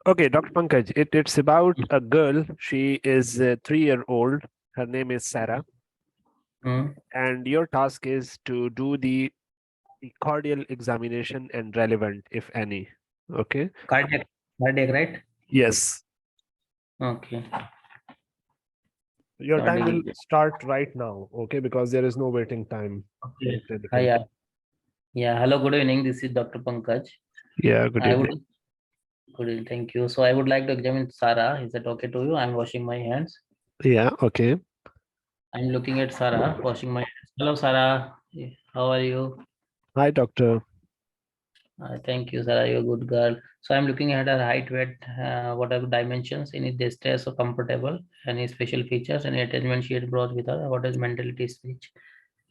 Okay, Dr. Pankaj, it's about a girl. She is 3 year old. Her name is Sarah. Hmm. And your task is to do the cordial examination and relevant, if any. Okay. Cardiac, right? Yes. Okay. Your time will Cardiac. start right now. Okay. Because there is no waiting time Okay. in clinical. Hi. Yeah. Hello. Good evening. This is Dr. Pankaj. Yeah. Good I would. evening. Good evening. Thank you. So I would like to examine Sarah. Is that okay to you? I'm washing my hands. Yeah. Okay. I'm looking at Sarah, washing my hands. Hello, Sarah. How are you? Hi, doctor. Thank you, Sarah. You're a good girl. So I'm looking at her height, weight, what are the dimensions, any distress or comfortable, any special features, any attachment she had brought with her, what is mentality speech.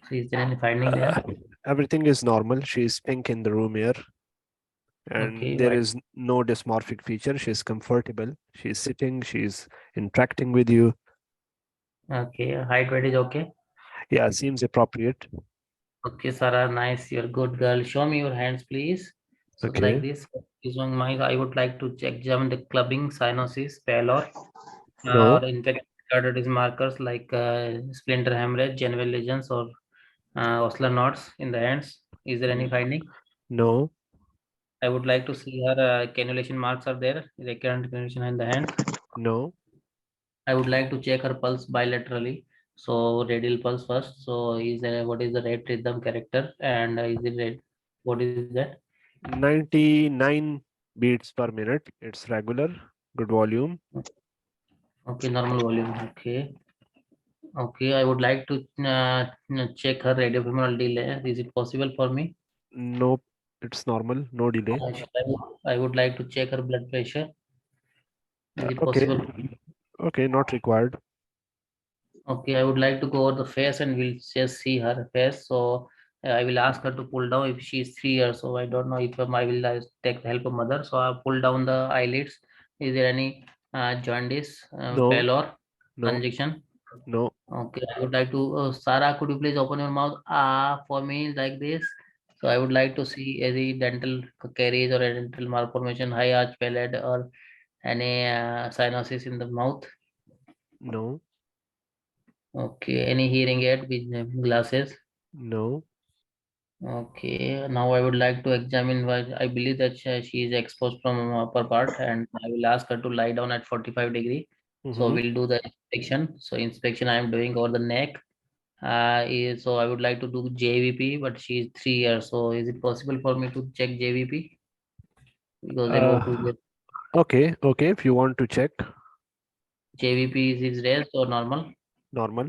So is there any finding Uh, there? Everything is normal. She's pink in the room here, and Okay, there white. is no dysmorphic feature. She's comfortable. She's sitting. She's interacting with you. Okay, height, weight is okay. Yeah, seems appropriate. Okay, Sarah, nice. You're a good girl. Show me your hands, please. So like Okay. this, is on my. I would like to check examine the clubbing, cyanosis, pallor, No, or infected carditis markers like splinter hemorrhage, genital lesions, or ocular knots in the hands. Is there any finding? no, I would like to see her cannulation marks are there, recurrent cannulation in the hands. no. I would like to check her pulse bilaterally. So radial pulse first. So is there what is the rate rhythm character and is it rate? What is that? 99 beats per minute. It's regular, good volume. Okay, normal volume. Okay. Okay, I would like to check her radiofemoral delay. Is it possible for me? Nope, it's normal, no delay. I would like to check her blood pressure. Is it Okay, possible? okay, not required. Okay, I would like to go over the face and we'll just see her face. So I will ask her to pull down if she is 3 years. So I don't know if I will take the help of mother. So I pull down the eyelids. Is there any jaundice, No, pallor, no, congestion? no. Okay, I would like to, Sarah, could you please open your mouth for me like this? So I would like to see any dental caries or a dental malformation, high arch palate, or any cyanosis in the mouth. No, Okay, any hearing aid with glasses. no. Okay, now I would like to examine why I believe that she is exposed from upper part, and I will ask her to lie down at 45 degree. So Mm-hmm. we'll do the inspection. So inspection I am doing over the neck. So I would like to do JVP, but she is 3 years. So is it possible for me to check JVP? Because there were Uh, two okay, okay. If you want to check, JVP is raised or normal. normal.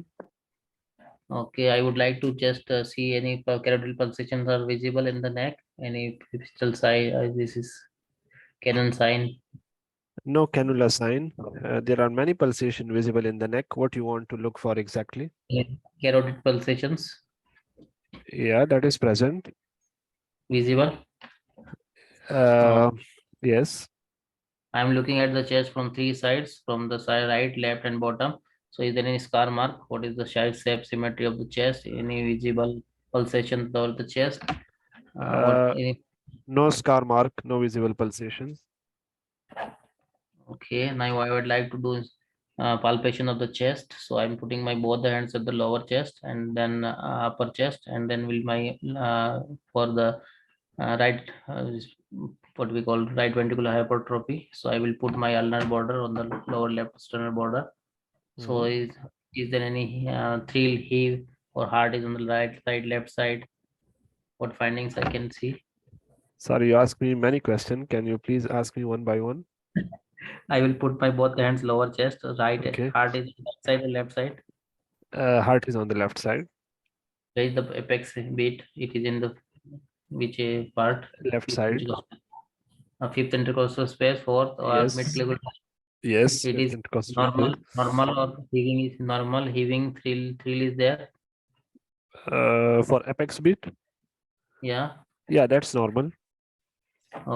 Okay, I would like to just see any carotid pulsations are visible in the neck. Any pistol sign? This is Canon sign. No cannula sign. There are many pulsation visible in the neck. What you want to look for exactly? Carotid pulsations Yeah, that is present. visible. Uh, Uh, yes. I'm looking at the chest from three sides, from the side right, left, and bottom. So, is there any scar mark? What is the size, shape, symmetry of the chest? Any visible pulsations over the chest? What? Uh, Any? no scar mark, no visible pulsations. Okay. Now, I would like to do palpation of the chest. So, I'm putting my both the hands at the lower chest and then upper chest, and then will my for the right what we call right ventricular hypertrophy. So I will put my ulnar border on the lower left sternal border. So Mhm. is there any thrill, heave, or heart is on the right side, left side? What findings I can see? Sorry, you asked me many questions. Can you please ask me one by one? I will put my both hands lower chest, right Okay. heart is on right side or left side. Heart is on the left side. Where is the apex beat? It is in the which part? Left Which side. intercostal? Fifth intercostal space, fourth or mid Yes. clavicle. Yes. It Fifth is intercostal space. normal or heaving is normal. Heaving thrill is there. For apex beat. Yeah. Yeah, that's normal.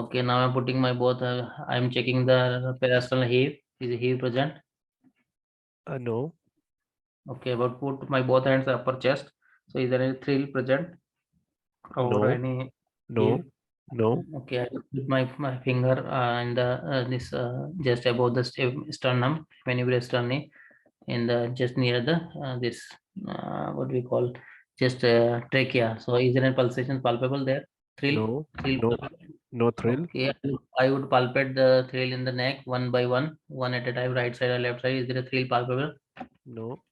Okay. Now I'm putting my both. I'm checking the parasternal heave. Is the heave present? No. Okay. But put my both hands upper chest. So is there any thrill present or No. any heave? No. No, Okay, I will put my finger in the this just above the sternum, mandibular sternum, in the just near the this what we call just trachea. So is there any pulsation palpable there? Thrill, no, thrill. no, no thrill. Okay, I would palpate the thrill in the neck one by one, one at a time, right side or left side. Is there a thrill palpable? No.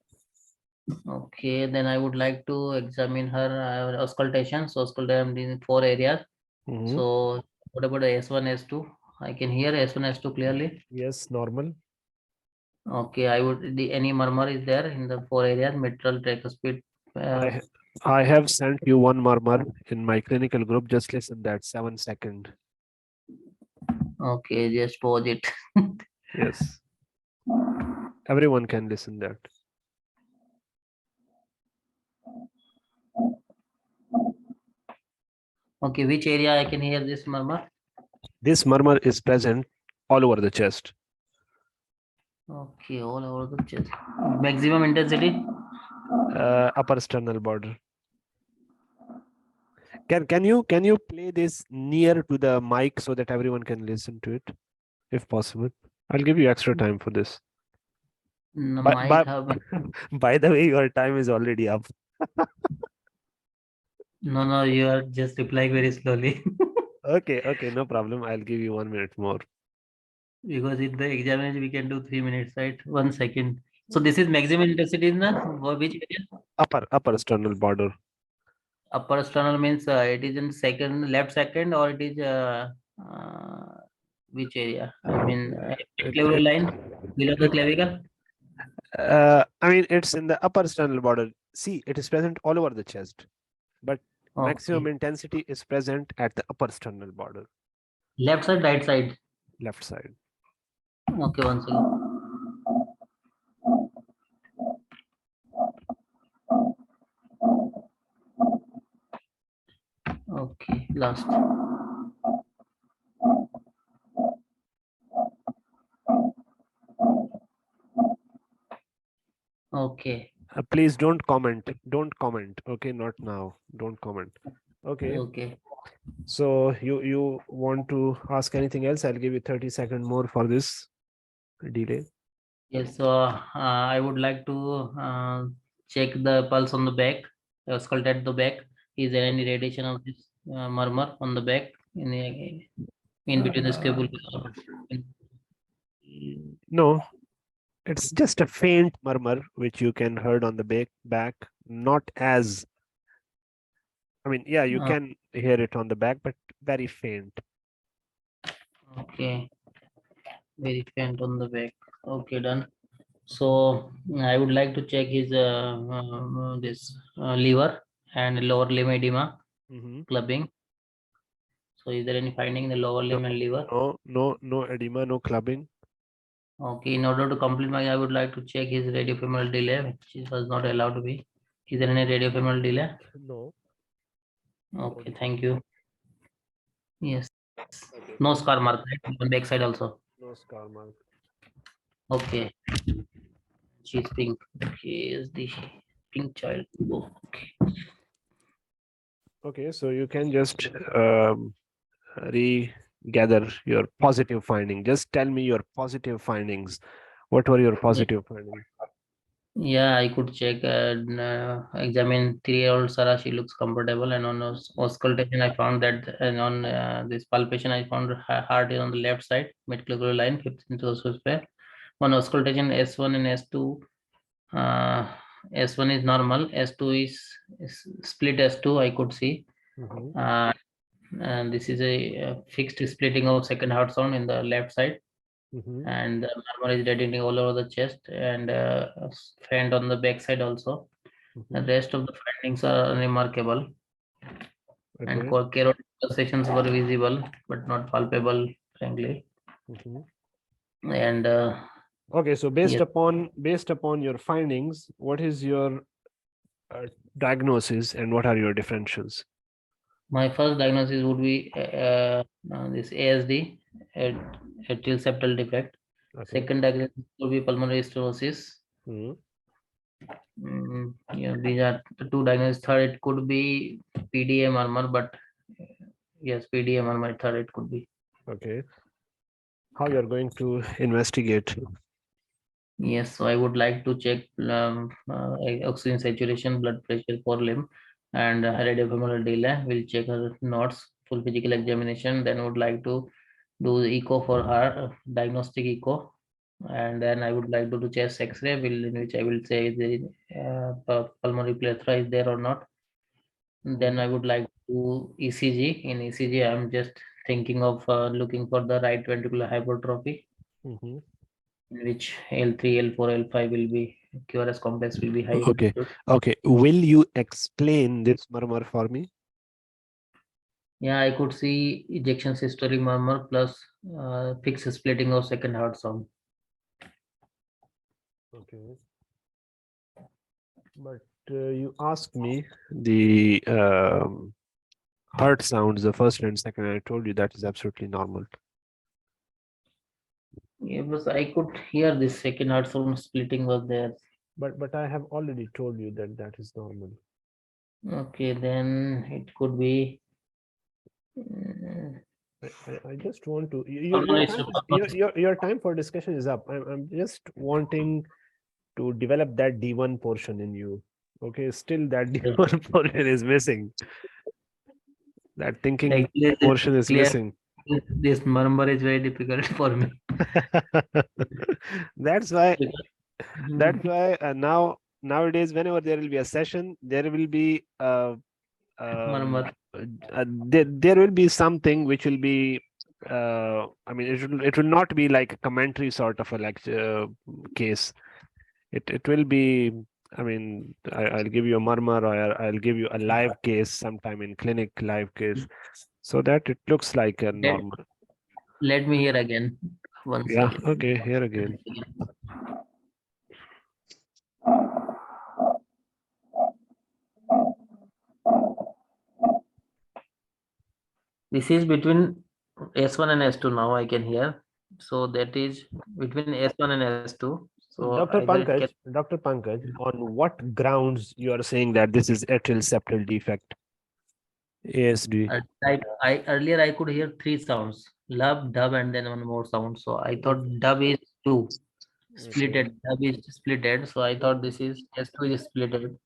Okay, then I would like to examine her auscultation. So auscultation in four areas. Mm-hmm. So what about the S1, S2? I can hear S1, S2 clearly. Yes, normal. Okay, I would any murmur is there in the four areas, mitral, tricuspid. I Uh, ha- I have sent you one murmur in my clinical group. Just listen that 7 second. okay, just pause it. Yes, everyone can listen that. Okay, which area I can hear this murmur? This murmur is present all over the chest. Okay, all over the chest. Maximum intensity. Upper sternal border. Can you play this near to the mic so that everyone can listen to it, if possible? I'll give you extra time for this. Might But have. by the way, your time is already up. No, no, you are just replying very slowly. Okay, okay, no problem. I'll give you 1 minute more. Because in the examination we can do 3 minutes, right? 1 second. So this is maximum intensity in the which area? Upper sternal border. Upper sternal means it is in second, left second, or it is uh, which area? I mean, It, clavicle it, line below the it, clavicle. I mean, it's in the upper sternal border. See, it is present all over the chest, but maximum Okay. intensity is present at the upper sternal border, Left side, right side. left side. Okay, one second. Okay, last. Okay, Please don't comment. Don't comment. Okay, not now. Don't comment. Okay. okay. So you want to ask anything else? I'll give you 30 seconds more for this delay. Yes, so I would like to check the pulse on the back, auscultate the back. Is there any radiation of this murmur on the back in between the scapula? No, it's just a faint murmur which you can heard on the back. Not as, I mean, yeah, you Uh, can hear it on the back, but very faint. okay, very faint on the back. Okay, done. So I would like to check his this liver and lower limb edema Hmm. clubbing. So is there any finding in the lower No, limb and liver? no edema, no clubbing. Okay, in order to complete my, I would like to check his radiofemoral delay, which was not allowed to be. Is there any radiofemoral delay? No, no Okay, delay. thank you. Yes, Okay, no scar mark, right? On back side also. no scar mark. Okay, she's pink. Okay, is the pink child. Oh, okay. Okay, so you can just regather your positive finding. Just tell me your positive findings. What were your Yeah, positive findings? yeah, I could check and examine 3-year-old Sarah. She looks comfortable, and on auscultation, I found that, and on this palpation, I found her heart is on the left side, mid-clavicular line, 15 to the square. On auscultation, S1 and S2. Uh, S1 is normal, S2 is split S2, I could see. Mm-hmm. Uh, and this is a fixed splitting of second heart sound in the left side, Mm-hmm. and the murmur is radiating all over the chest and faint on the back side also. The Mm-hmm. rest of the findings are remarkable, and Okay. carotid pulsations were visible but not palpable, frankly. Mm-hmm. And Okay, so based yes, upon your findings, what is your uh, diagnosis and what are your differentials? my first diagnosis would be this ASD, atrial septal defect. Okay. Second diagnosis would be pulmonary stenosis. Mm-hmm. Yeah, these are the two diagnoses. Third, it could be PDA murmur, but Yes, PDM or method it could be. Okay. How you're going to investigate? Yes, so I would like to check oxygen saturation, blood pressure for limb, and radiofemoral delay. We'll check her notes, full physical examination. Then would like to do the echo for her, diagnostic echo, and then I would like to do chest X-ray, in which I will say the pulmonary plethora is there or not. Then I would like to ECG. In ECG, I'm just thinking of looking for the right ventricular hypertrophy, Mhm. in which L3, L4, L5 will be QRS complex will be high. Okay. Okay. Will you explain this murmur for me? Yeah, I could see ejection systole murmur plus fixed splitting of second heart sound. Okay. But you asked me the heart sounds, the first and second. I told you that is absolutely normal. Yeah, but I could hear this second heart sound splitting was there. But I have already told you that that is normal. Okay, then it could be. uh, I just want to pulmonary your time for discussion is up. I'm just wanting to develop that D1 portion in you. Okay, still that D1 portion is missing. That thinking Actually, portion is clear. missing. This murmur is very difficult for me. That's why Mhm. nowadays whenever there will be a session, there will be Murmur. there will be something which will be I mean it will not be like a commentary sort of a lecture case. It will be, I mean, I'll give you a murmur or I'll give you a live case sometime in clinic, live case, so that it looks like a Let, normal. let me hear again. One Yeah, second. okay, here again. This is between S1 and S2 now I can hear. So that is between S1 and S2. So Dr. either it can Pankaj, on what grounds you are saying that this is atrial septal defect, ASD? I earlier I could hear three sounds. Love, dub, and then one more sound. So I thought Okay. dub is two. Okay. Splitted. Dub is splitted. So I thought this is S2 is splitted.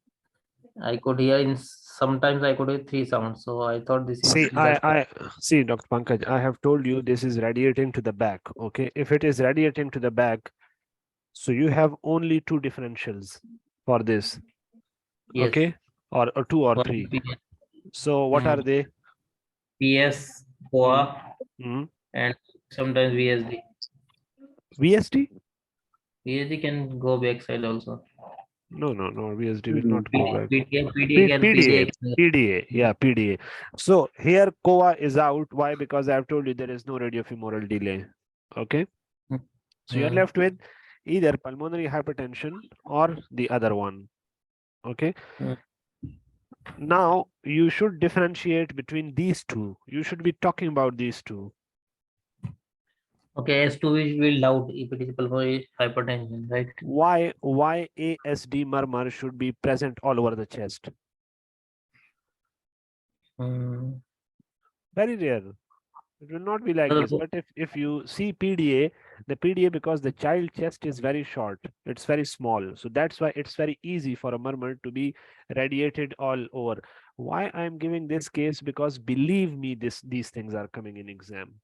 I could hear in sometimes I could hear three sounds. So I thought this is See, just I see, Dr. Pankaj, I have told you this is radiating to the back. Okay. If it is radiating to the back, so you have only two differentials for this. yes. Okay. Or two or One three. PS, So what are they? PS, Hmm. POA, Hmm. and sometimes VSD. VSD? VSD can go backside also. No. VSD will not go back. PDA PDA, can. PDA, yeah, PDA. So here COA is out. Why? Because I've told you there is no radiofemoral delay. Okay. So you're Hmm. left with either pulmonary hypertension or the other one. Okay. Hmm. Now you should differentiate between these two. You should be talking about these two. Okay, S2 is will loud if it is pulmonary hypertension, right? Why ASD murmur should be present all over the chest? Hmm. Very rare. It will not be like this. Also, But if you see PDA, the PDA, because the child chest is very short, it's very small. So that's why it's very easy for a murmur to be radiated all over. Why I'm giving this case? Because believe me, these things are coming in exam.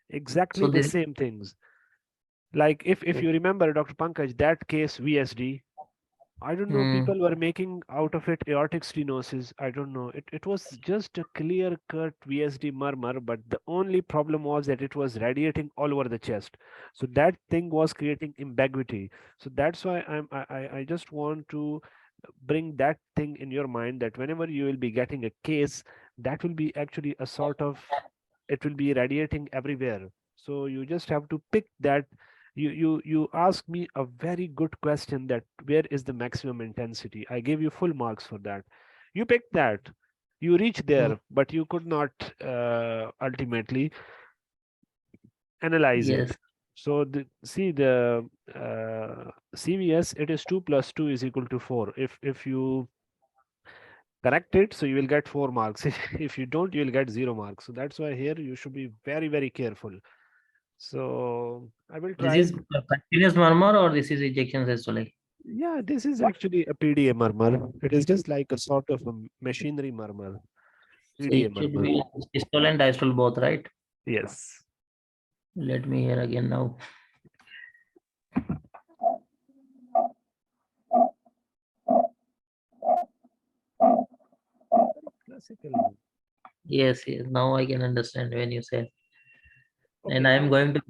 Exactly so the this. same things. Like if you remember, Dr. Pankaj, that case VSD, I don't know, Hmm. people were making out of it aortic stenosis. I don't know. It was just a clear cut VSD murmur, but the only problem was that it was radiating all over the chest. So that thing was creating ambiguity. So that's why I just want to bring that thing in your mind, that whenever you will be getting a case, that will be actually a sort of, it will be radiating everywhere. So you just have to pick that. You ask me a very good question, that where is the maximum intensity. I gave you full marks for that. You picked that, you reach Hmm. there, but you could not ultimately analyze it. Yes. So see the CVS, it is 2 plus 2 is equal to 4. If you correct it, so you will get 4 marks. If you don't, you will get 0 marks. So that's why here you should be very, very careful. So I will This try. is a continuous murmur or this is ejections as well? Yeah, this is actually a PDA murmur. It is just like a sort of a machinery murmur. So PDA it should murmur. be systole and diastole both, right? Yes. Let me hear again now. Classical. Yes, yes. Now I can understand when you say. And Okay, I am now. going to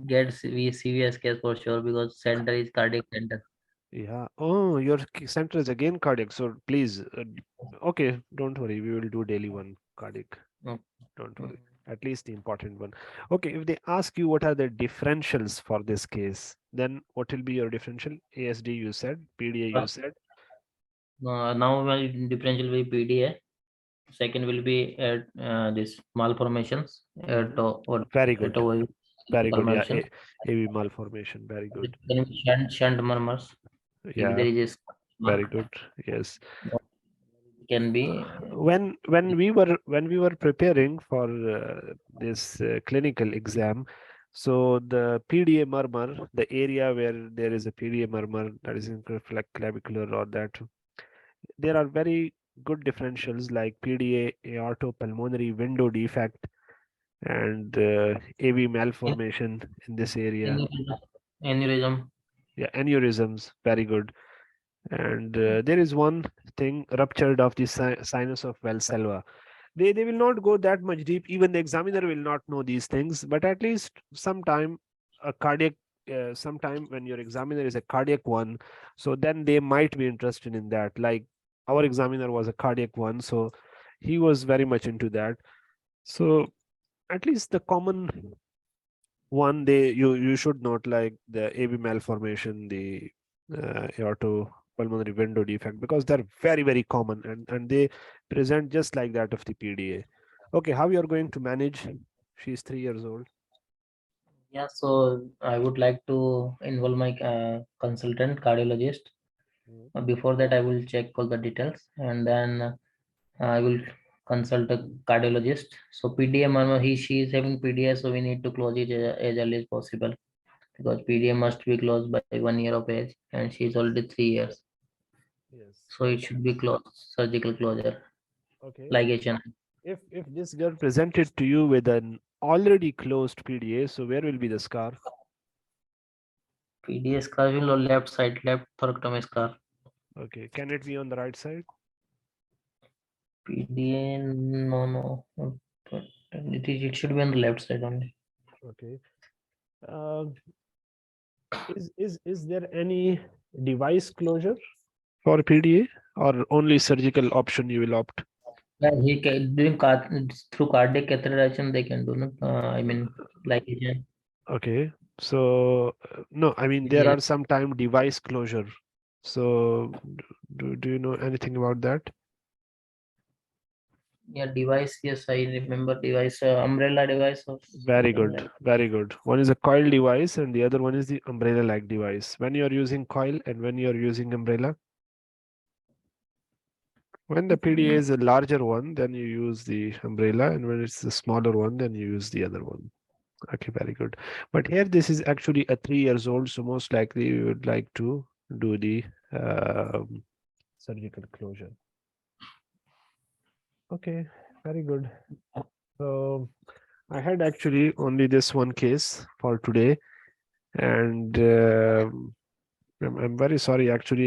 get CVS case for sure because center is cardiac center. Yeah. Oh, your center is again cardiac. So please, okay, don't worry. We will do daily one cardiac. Mm, Don't mm. worry. At least the important one. Okay, if they ask you what are the differentials for this case, then what will be your differential? ASD you said, PDA you First, said. now my differential will be PDA. Second will be this malformations. Mhm. Or Very good. auto Very good. Yeah, malformations. AV malformation. Very This good. can be shunt murmurs. If Yeah, there is a very mark, good. Yes. can be When we were preparing for this clinical exam, so the PDA murmur, the area where there is a PDA murmur, that is clavicular or that, there are very good differentials like PDA aortopulmonary window defect and AV malformation in this area. aneurysm. Aneurysm. Yeah, aneurysms, very good. And there is one thing, ruptured of the sinus of Valsalva. They will not go that much deep. Even the examiner will not know these things, but at least sometime a cardiac, sometime when your examiner is a cardiac one, so then they might be interested in that. Like our examiner was a cardiac one, so he was very much into that. So at least the common one, you should note, like the AB malformation, the aorto pulmonary window defect, because they're very, very common, and they present just like that of the PDA. Okay, how you are going to manage? She's 3 years old. Yeah, so I would like to involve my consultant cardiologist. Mhm. Before that, I will check all the details and then I will consult a cardiologist. So PDA, she is having PDA, so we need to close it as early as possible because PDA must be closed by 1 year of age, and she is already 3 years, Yes. so it should be closed, surgical closure, Okay. ligation. If this girl presented to you with an already closed PDA, so where will be the scar? PDA scar will on left side, left thoracotomy scar. Okay, can it be on the right side? PDA, no, no, but it should be on the left side only. Okay. Uh, is there any device closure for PDA, or only surgical option you will opt? Yeah, he can doing through cardiac catheterization. They can do, no? I mean, ligation. Okay, so no, I mean there Yeah, are some time device closure. So do you know anything about that? yeah, device. Yes, I remember device. Umbrella device or Very something good, like. very good. One is a coil device and the other one is the umbrella-like device. When you are using coil and when you are using umbrella, when the PDA is a larger one, then you use the umbrella, and when it's a smaller one, then you use the other one. Okay, very good. But here this is actually a 3 years old, so most likely you would like to do the surgical closure. Okay, very good. So I had actually only this one case for today, and I'm very sorry. Actually,